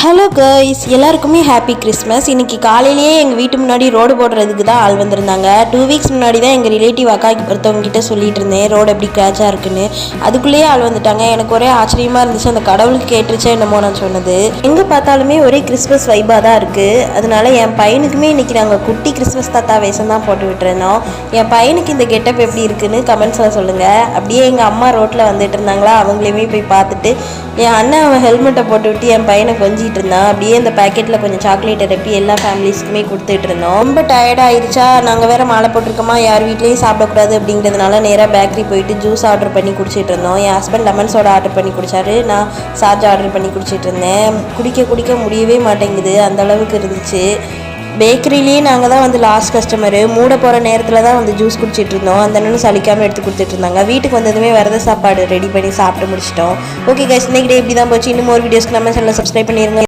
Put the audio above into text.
Hello guys, எல்லாருக்குமே happy Christmas. இன்றைக்கி காலையிலேயே எங்கள் வீட்டு முன்னாடி ரோடு போடுறதுக்கு தான் ஆள் வந்திருந்தாங்க. 2 வீக்ஸ் முன்னாடி தான் எங்கள் ரிலேட்டிவ் அக்கா ஒருத்தவங்ககிட்ட சொல்லிட்டு இருந்தேன் ரோடு எப்படி கிராச்சாக இருக்குன்னு. அதுக்குள்ளேயே ஆள் வந்துட்டாங்க. எனக்கு ஒரே ஆச்சரியமாக இருந்துச்சு, அந்த கடவுளுக்கு கேட்டுருச்சா என்னமோ நான் சொன்னது. எங்கே பார்த்தாலுமே ஒரே கிறிஸ்மஸ் வைப்பாக தான் இருக்குது. அதனால என் பையனுக்குமே இன்றைக்கி நாங்கள் குட்டி கிறிஸ்மஸ் தாத்தா வேஷம் தான் போட்டு விட்டுருந்தோம். என் பையனுக்கு இந்த கெட்டப் எப்படி இருக்குன்னு கமெண்ட்ஸில் சொல்லுங்கள். அப்படியே எங்கள் அம்மா ரோட்டில் வந்துட்டு இருந்தாங்களா, அவங்களையுமே போய் பார்த்துட்டு என் அண்ணன் அவன் ஹெல்மெட்டை போட்டு விட்டு என் பையனை கொஞ்சிட்டு இருந்தான். அப்படியே அந்த பேக்கெட்டில் கொஞ்சம் சாக்லேட்டை ரெப்பி எல்லா ஃபேமிலிஸ்க்குமே கொடுத்துட்டு இருந்தோம். ரொம்ப டயர்டாகிடுச்சா, நாங்கள் வேறு மாலை போட்டிருக்கோமா, யார் வீட்லேயும் சாப்பிடக்கூடாது அப்படிங்கிறதுனால நேராக பேக்கரி போயிட்டு ஜூஸ் ஆர்டர் பண்ணி குடிச்சிட்டு இருந்தோம். என் ஹஸ்பண்ட் லெமன் சோடா ஆர்டர் பண்ணி குடிச்சாரு, நான் சார்ஜ் ஆர்டர் பண்ணி குடிச்சிட்டு இருந்தேன். குடிக்க முடியவே மாட்டேங்குது, அந்த அளவுக்கு இருந்துச்சு. பேக்கரிலேயே நாங்கள் தான் வந்து லாஸ்ட் கஸ்டமரு. மூட போகிற நேரத்தில் தான் வந்து ஜூஸ் குடிச்சிட்டு இருந்தோம். அந்த அண்ணனும் சலிக்காமல் எடுத்து கொடுத்துட்டு இருந்தாங்க. வீட்டுக்கு வந்ததுமே வரத சாப்பாடு ரெடி பண்ணி சாப்பிட்டு முடிச்சிட்டோம். ஓகே கைஸ், இன்னைக்கு டே இப்படி தான் போச்சு. இன்னும் ஒரு வீடியோஸ்க்கு நம்ம சேனலை சப்ஸ்கிரைப் பண்ணிடுங்க.